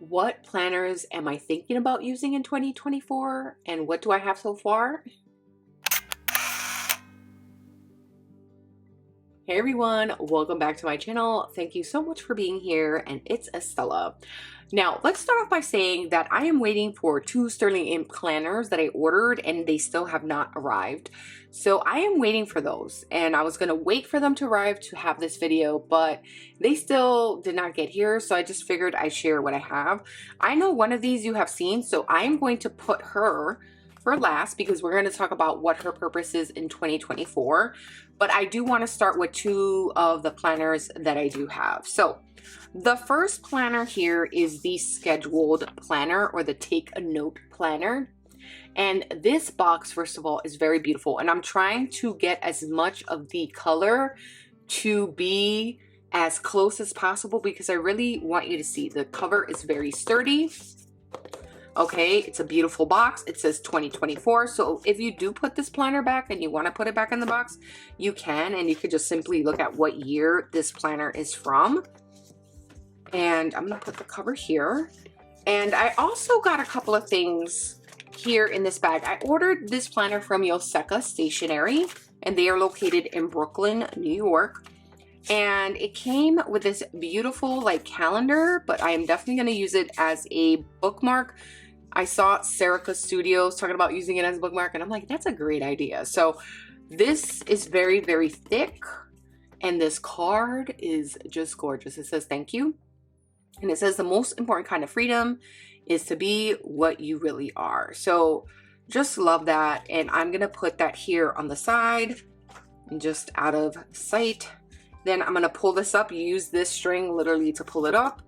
What planners am I thinking about using in 2024 and what do I have so far? Hey everyone, welcome back to my channel. Thank you so much for being here, and it's Estella. Now, let's start off by saying that I am waiting for 2 Sterling Ink planners that I ordered and they still have not arrived. So I am waiting for those, and I was going to wait for them to arrive to have this video, but they still did not get here, so I just figured I'd share what I have. I know one of these you have seen, so I am going to put her for last because we're going to talk about what her purpose is in 2024. But I do want to start with 2 of the planners that I do have. So the first planner here is the scheduled planner, or the take a note planner. And this box, first of all, is very beautiful. And I'm trying to get as much of the color to be as close as possible because I really want you to see the cover is very sturdy. Okay, it's a beautiful box. It says 2024. So if you do put this planner back and you want to put it back in the box, you can. And you could just simply look at what year this planner is from. And I'm going to put the cover here. And I also got a couple of things here in this bag. I ordered this planner from Yoseka Stationery, and they are located in Brooklyn, New York. And it came with this beautiful like calendar, but I am definitely going to use it as a bookmark. I saw Serica Studios talking about using it as a bookmark, and I'm like, that's a great idea. So this is very, very thick, and this card is just gorgeous. It says thank you, and it says the most important kind of freedom is to be what you really are. So just love that, and I'm gonna put that here on the side and just out of sight. Then I'm gonna pull this up. You use this string literally to pull it up.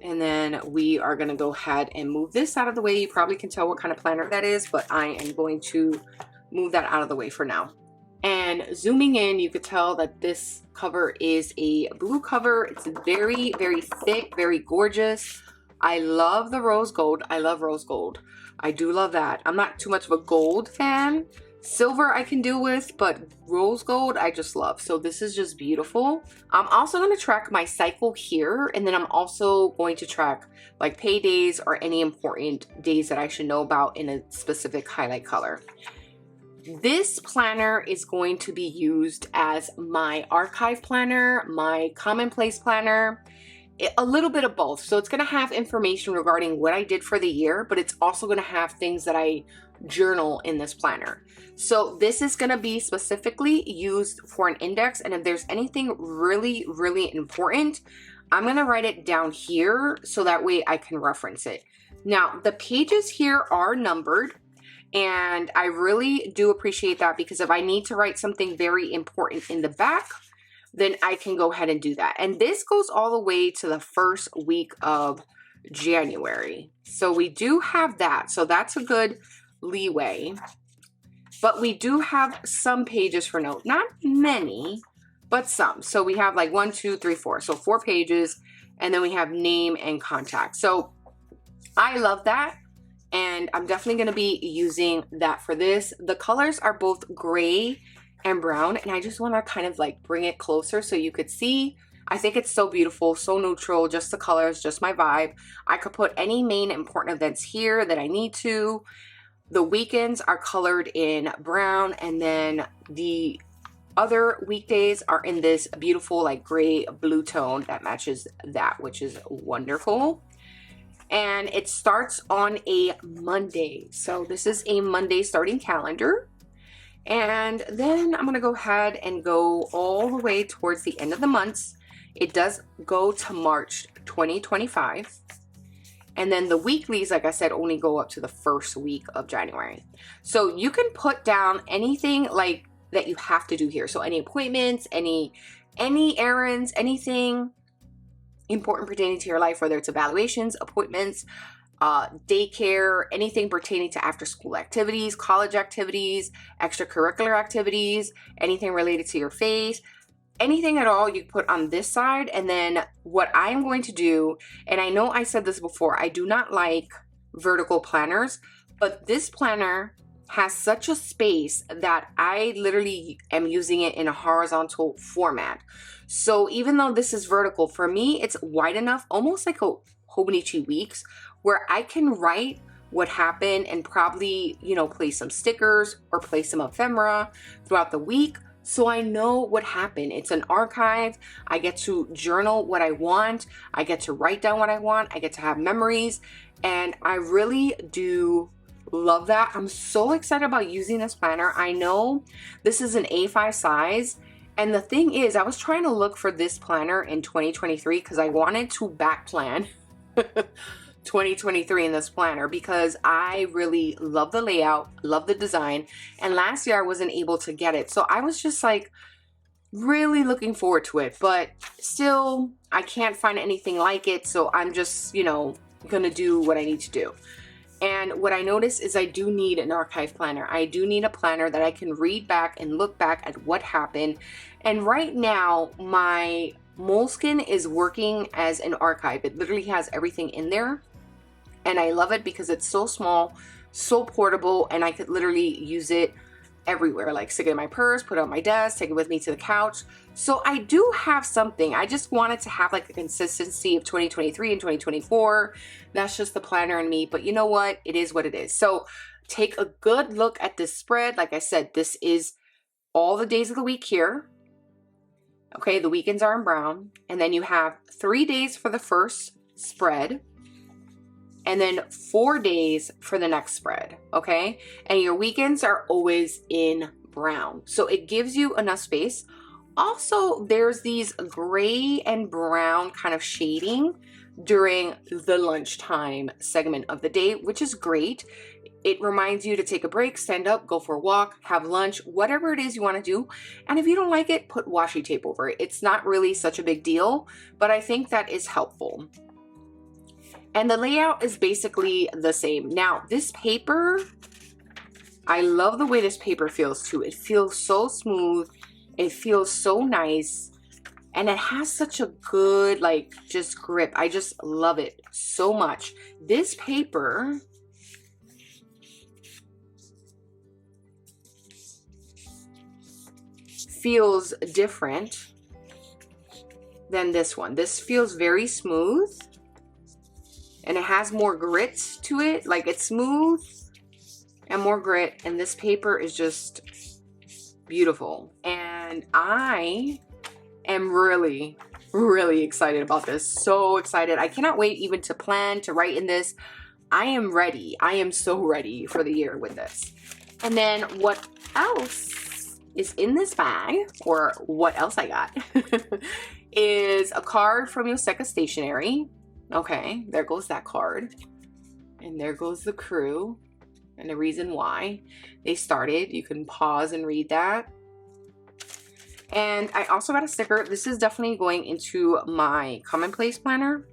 And then we are going to go ahead and move this out of the way. You probably can tell what kind of planner that is, but I am going to move that out of the way for now. And zooming in, you could tell that this cover is a blue cover. It's very, very thick, very gorgeous. I love the rose gold. I love rose gold. I do love that. I'm not too much of a gold fan. Silver I can deal with, but rose gold I just love. So this is just beautiful. I'm also going to track my cycle here, and then I'm also going to track like paydays or any important days that I should know about in a specific highlight color. This planner is going to be used as my archive planner, my commonplace planner, a little bit of both. So it's going to have information regarding what I did for the year, but it's also going to have things that I journal in this planner. So this is going to be specifically used for an index, and if there's anything really, really important, I'm going to write it down here so that way I can reference it. Now, the pages here are numbered, and I really do appreciate that because if I need to write something very important in the back, then I can go ahead and do that. And this goes all the way to the first week of January. So we do have that. So that's a good leeway. But we do have some pages for note. Not many, but some. So we have like 1, 2, 3, 4. So 4 pages. And then we have name and contact. So I love that. And I'm definitely going to be using that for this. The colors are both gray and brown, and I just want to kind of like bring it closer so you could see. I think it's so beautiful, so neutral, just the colors, just my vibe. I could put any main important events here that I need to. The weekends are colored in brown, and then the other weekdays are in this beautiful like gray blue tone that matches that, which is wonderful. And it starts on a Monday. So this is a Monday starting calendar. And then I'm going to go ahead and go all the way towards the end of the months. It does go to March 2025. And then the weeklies, like I said, only go up to the first week of January. So you can put down anything like that you have to do here. So any appointments, any errands, anything important pertaining to your life, whether it's evaluations, appointments, daycare, anything pertaining to after school activities, college activities, extracurricular activities, anything related to your faith, anything at all you put on this side. And then what I'm going to do, and I know I said this before, I do not like vertical planners, but this planner has such a space that I literally am using it in a horizontal format. So even though this is vertical, for me, it's wide enough, almost like a Hobonichi weeks where I can write what happened and probably, you know, place some stickers or place some ephemera throughout the week. So I know what happened. It's an archive. I get to journal what I want. I get to write down what I want. I get to have memories. And I really do love that. I'm so excited about using this planner. I know this is an A5 size. And the thing is, I was trying to look for this planner in 2023 because I wanted to back plan 2023 in this planner because I really love the layout, love the design. And last year I wasn't able to get it. So I was just like really looking forward to it, but still I can't find anything like it. So I'm just, you know, gonna do what I need to do. And what I noticed is I do need an archive planner. I do need a planner that I can read back and look back at what happened. And right now, my Moleskine is working as an archive. It literally has everything in there. And I love it because it's so small, so portable, and I could literally use it everywhere. Like stick it in my purse, put it on my desk, take it with me to the couch. So I do have something. I just wanted to have like a consistency of 2023 and 2024. That's just the planner in me. But you know what? It is what it is. So take a good look at this spread. Like I said, this is all the days of the week here. Okay, the weekends are in brown. And then you have 3 days for the first spread. And then 4 days for the next spread, okay? And your weekends are always in brown. So it gives you enough space. Also, there's these gray and brown kind of shading during the lunchtime segment of the day, which is great. It reminds you to take a break, stand up, go for a walk, have lunch, whatever it is you want to do. And if you don't like it, put washi tape over it. It's not really such a big deal, but I think that is helpful. And the layout is basically the same. Now, this paper, I love the way this paper feels too. It feels so smooth. It feels so nice. And it has such a good, like, just grip. I just love it so much. This paper feels different than this one. This feels very smooth. And it has more grit to it. Like it's smooth and more grit. And this paper is just beautiful. And I am really, really excited about this. So excited. I cannot wait even to plan, to write in this. I am ready. I am so ready for the year with this. And then what else is in this bag, or what else I got, is a card from Yoseka Stationery. Okay, there goes that card. And there goes the crew and the reason why they started. You can pause and read that. And I also got a sticker. This is definitely going into my commonplace planner.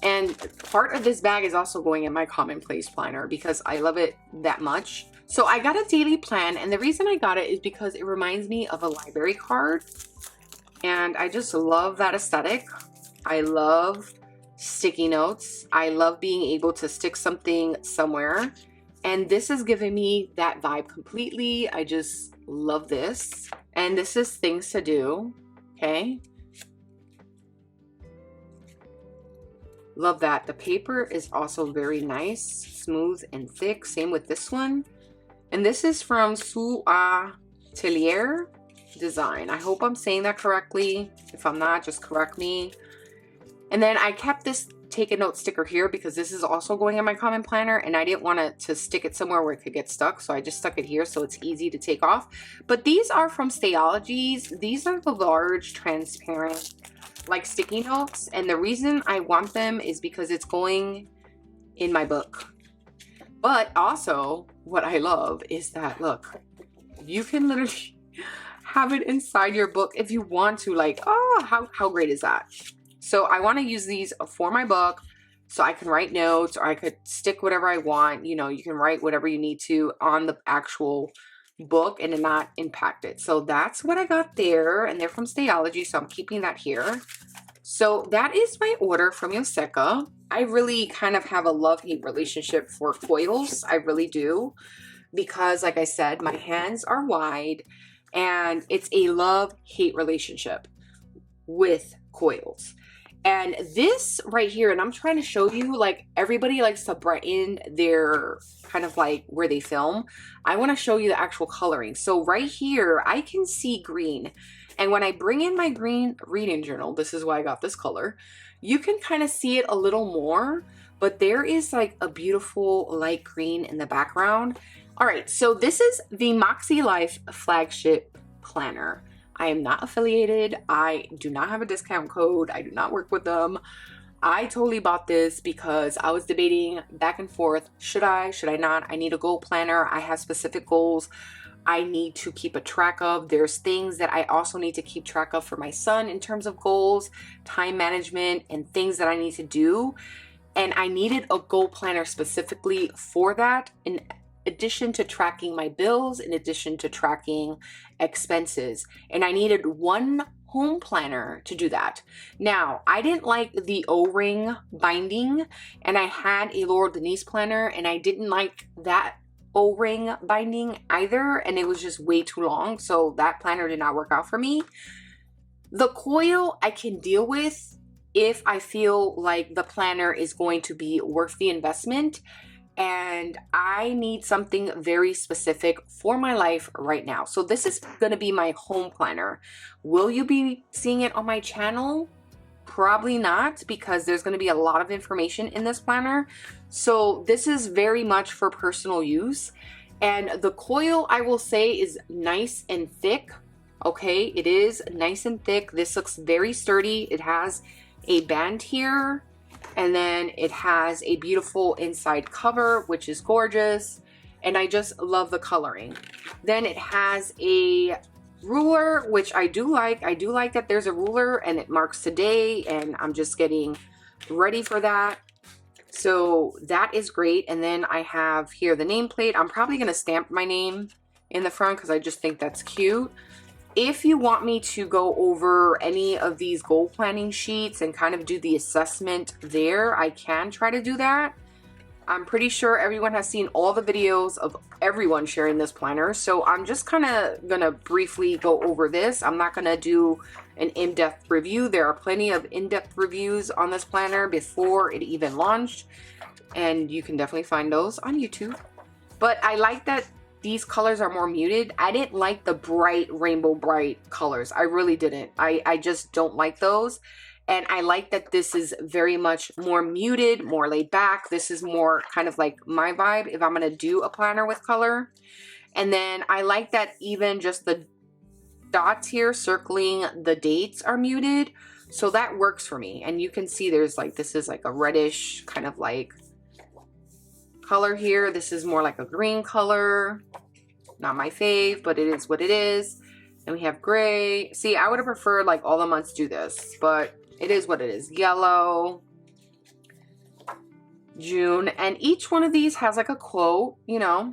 And part of this bag is also going in my commonplace planner because I love it that much. So I got a daily plan, and the reason I got it is because it reminds me of a library card. And I just love that aesthetic. I love sticky notes. I love being able to stick something somewhere. And this is giving me that vibe completely. I just love this. And this is things to do. Okay. Love that. The paper is also very nice, smooth and thick. Same with this one. And this is from Atelier Design. I hope I'm saying that correctly. If I'm not, just correct me. And then I kept this take a note sticker here because this is also going in my common planner, and I didn't want to stick it somewhere where it could get stuck. So I just stuck it here so it's easy to take off. But these are from Stayologies. These are the large, transparent, like sticky notes. And the reason I want them is because it's going in my book. But also what I love is that, look, you can literally have it inside your book if you want to. Like, oh, how great is that? So I want to use these for my book so I can write notes, or I could stick whatever I want. You know, you can write whatever you need to on the actual book and not impact it. So that's what I got there, and they're from Stayology, so I'm keeping that here. So that is my order from Yoseka. I really kind of have a love-hate relationship for foils. I really do, because like I said, my hands are wide, and it's a love-hate relationship with coils. And this right here, and I'm trying to show you, like, everybody likes to brighten their kind of like where they film. I want to show you the actual coloring. So right here, I can see green. And when I bring in my green reading journal, this is why I got this color, you can kind of see it a little more, but there is like a beautiful light green in the background. All right, so this is the Makse Life Flagship Planner. I am not affiliated. I do not have a discount code. I do not work with them. I totally bought this because I was debating back and forth. Should I not? I need a goal planner. I have specific goals I need to keep a track of. There's things that I also need to keep track of for my son in terms of goals, time management, and things that I need to do. And I needed a goal planner specifically for that, in addition to tracking my bills, in addition to tracking expenses. And I needed one home planner to do that. Now, I didn't like the O-ring binding, and I had a Laura Denise planner, and I didn't like that O-ring binding either, and it was just way too long, so that planner did not work out for me. The coil I can deal with if I feel like the planner is going to be worth the investment, and I need something very specific for my life right now. So this is going to be my home planner. Will you be seeing it on my channel? Probably not, because there's going to be a lot of information in this planner. So this is very much for personal use. And the coil, I will say, is nice and thick. Okay, it is nice and thick. This looks very sturdy. It has a band here, and then it has a beautiful inside cover, which is gorgeous. And I just love the coloring. Then it has a ruler, which I do like. I do like that there's a ruler and it marks today, and I'm just getting ready for that. So that is great. And then I have here the nameplate. I'm probably going to stamp my name in the front because I just think that's cute. If you want me to go over any of these goal planning sheets and kind of do the assessment there, I can try to do that. I'm pretty sure everyone has seen all the videos of everyone sharing this planner, so I'm just kind of gonna briefly go over this. I'm not gonna do an in-depth review. There are plenty of in-depth reviews on this planner before it even launched, and you can definitely find those on YouTube. But I like that these colors are more muted. I didn't like the bright, rainbow bright colors. I really didn't. I just don't like those. And I like that this is very much more muted, more laid back. This is more kind of like my vibe if I'm going to do a planner with color. And then I like that even just the dots here circling the dates are muted. So that works for me. And you can see there's like, this is like a reddish kind of like color here. This is more like a green color. Not my fave, but it is what it is. And we have gray. See, I would have preferred like all the months do this, but it is what it is. Yellow, June, and each one of these has like a quote, you know.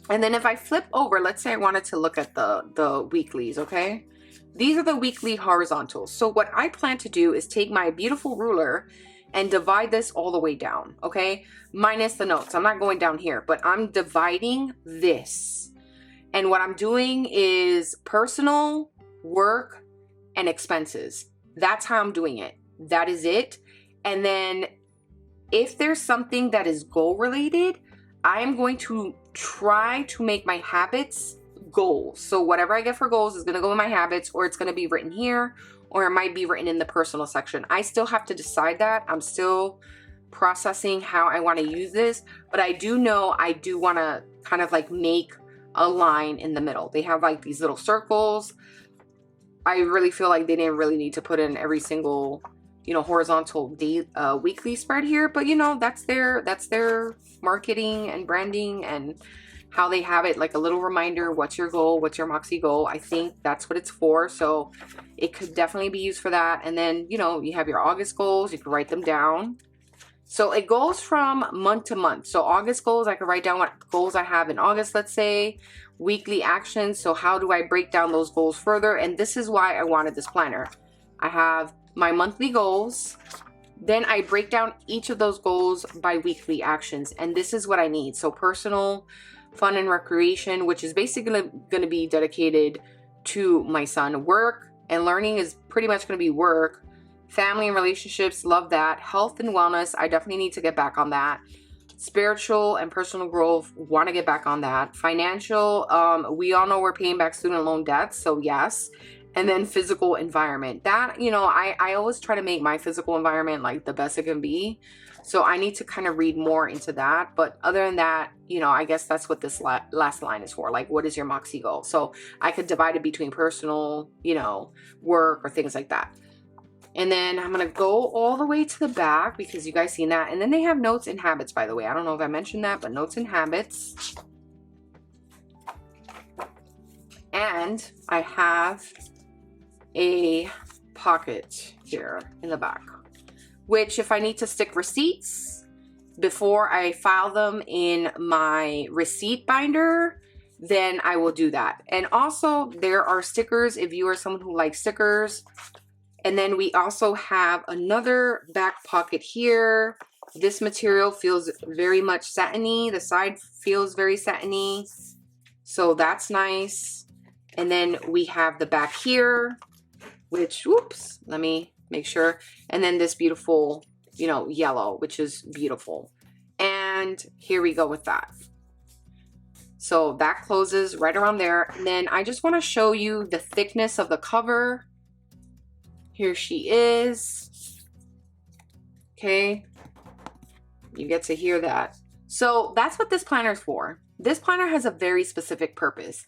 And then if I flip over, let's say I wanted to look at the weeklies, okay? These are the weekly horizontals. So what I plan to do is take my beautiful ruler and divide this all the way down, okay? Minus the notes. I'm not going down here, but I'm dividing this. And what I'm doing is personal, work, and expenses. That's how I'm doing it. That is it. And then if there's something that is goal related, I am going to try to make my habits goals. So whatever I get for goals is going to go in my habits, or it's going to be written here, or it might be written in the personal section. I still have to decide that. I'm still processing how I want to use this, but I do know I do want to kind of like make a line in the middle. They have like these little circles. I really feel like they didn't really need to put in every single, you know, horizontal day, weekly spread here, but you know, that's their marketing and branding and how they have it, like a little reminder, what's your goal, what's your Makse goal. I think that's what it's for. So it could definitely be used for that. And then, you know, you have your August goals, you can write them down. So it goes from month to month. So August goals, I could write down what goals I have in August, let's say. Weekly actions, so how do I break down those goals further? And this is why I wanted this planner. I have my monthly goals, then I break down each of those goals by weekly actions, and this is what I need. So personal, fun and recreation, which is basically going to be dedicated to my son. Work and learning is pretty much going to be work. Family and relationships, love that. Health and wellness, I definitely need to get back on that. Spiritual and personal growth, want to get back on that. Financial, we all know we're paying back student loan debts, so yes. And then physical environment, that, you know, I always try to make my physical environment like the best it can be. So I need to kind of read more into that. But other than that, you know, I guess that's what this last line is for. Like, what is your Makse goal? So I could divide it between personal, you know, work or things like that. And then I'm going to go all the way to the back because you guys seen that. And then they have notes and habits, by the way. I don't know if I mentioned that, but notes and habits. And I have a pocket here in the back, which if I need to stick receipts before I file them in my receipt binder, then I will do that. And also there are stickers if you are someone who likes stickers. And then we also have another back pocket here. This material feels very much satiny. The side feels very satiny. So that's nice. And then we have the back here, which, whoops, let me make sure. And then this beautiful, you know, yellow, which is beautiful. And here we go with that. So that closes right around there. And then I just want to show you the thickness of the cover. Here she is. Okay. You get to hear that. So that's what this planner is for. This planner has a very specific purpose.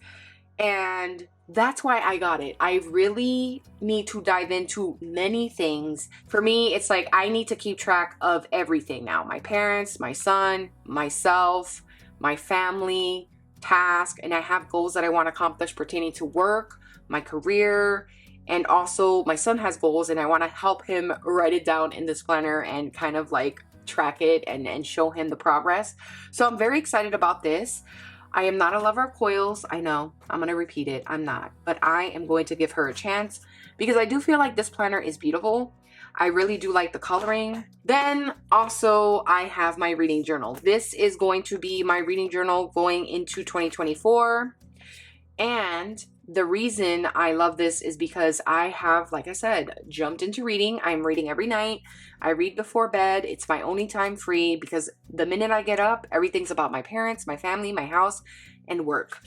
And that's why I got it. I really need to dive into many things. For me, it's like I need to keep track of everything now. My parents, my son, myself, my family, task, and I have goals that I want to accomplish pertaining to work, my career, and also my son has goals and I want to help him write it down in this planner and kind of like track it and show him the progress. So I'm very excited about this. I am not a lover of coils. I know, I'm going to repeat it. I'm not, but I am going to give her a chance because I do feel like this planner is beautiful. I really do like the coloring. Then also I have my reading journal. This is going to be my reading journal going into 2024. And the reason I love this is because I have, like I said, jumped into reading. I'm reading every night. I read before bed. It's my only time free because the minute I get up, everything's about my parents, my family, my house, and work.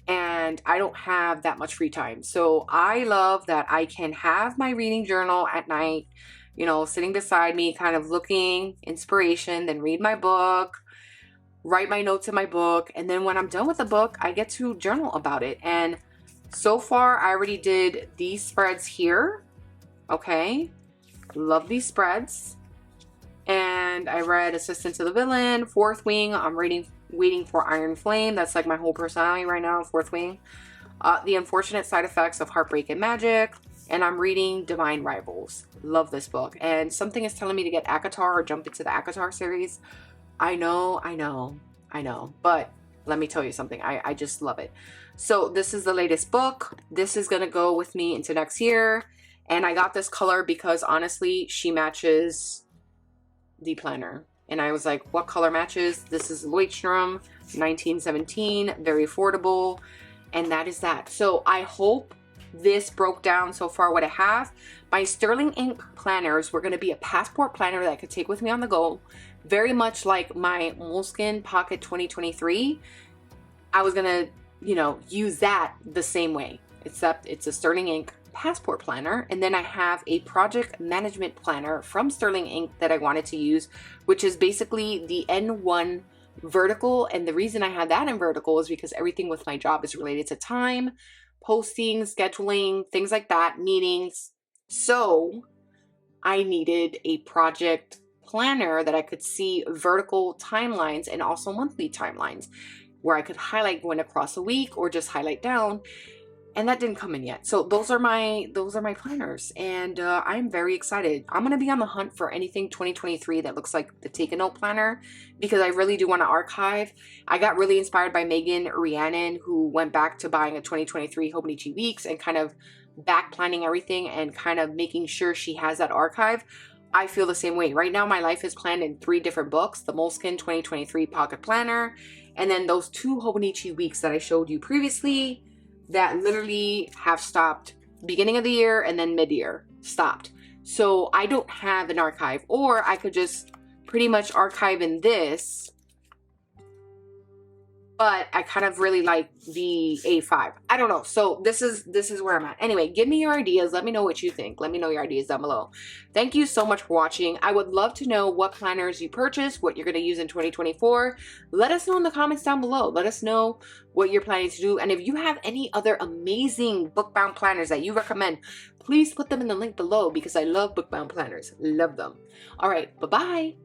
And I don't have that much free time. So I love that I can have my reading journal at night, you know, sitting beside me, kind of looking, inspiration, then read my book, write my notes in my book. And then when I'm done with the book, I get to journal about it. And so far, I already did these spreads here. Okay. Love these spreads. And I read Assistant to the Villain, Fourth Wing. I'm waiting for Iron Flame. That's like my whole personality right now, Fourth Wing. The Unfortunate Side Effects of Heartbreak and Magic. And I'm reading Divine Rivals. Love this book. And something is telling me to get ACOTAR or jump into the ACOTAR series. I know. But let me tell you something. I just love it. So this is the latest book. This is going to go with me into next year. And I got this color because honestly, she matches the planner. And I was like, what color matches? This is Leuchtturm 1917. Very affordable. And that is that. So I hope this broke down so far what I have. My Sterling Ink planners were going to be a passport planner that I could take with me on the go. Very much like my Moleskine Pocket 2023. I was going to, you know, use that the same way, except it's a Sterling Ink passport planner. And then I have a project management planner from Sterling Ink that I wanted to use, which is basically the N1 vertical. And the reason I had that in vertical is because everything with my job is related to time, posting, scheduling, things like that, meetings. So I needed a project planner that I could see vertical timelines and also monthly timelines where I could highlight going across a week or just highlight down. And that didn't come in yet. So those are my planners. And I'm very excited. I'm going to be on the hunt for anything 2023 that looks like the Take a Note planner because I really do want to archive. I got really inspired by Megan Rhiannon, who went back to buying a 2023 Hobonichi Weeks and kind of back planning everything and kind of making sure she has that archive. I feel the same way. Right now, my life is planned in 3 different books, the Moleskine 2023 Pocket Planner, and then those 2 Hobonichi Weeks that I showed you previously that literally have stopped beginning of the year and then mid-year stopped. So I don't have an archive, or I could just pretty much archive in this, but I kind of really like the A5. I don't know. So this is where I'm at. Anyway, give me your ideas. Let me know what you think. Let me know your ideas down below. Thank you so much for watching. I would love to know what planners you purchased, what you're going to use in 2024. Let us know in the comments down below. Let us know what you're planning to do. And if you have any other amazing book-bound planners that you recommend, please put them in the link below, because I love book-bound planners. Love them. All right. Bye-bye.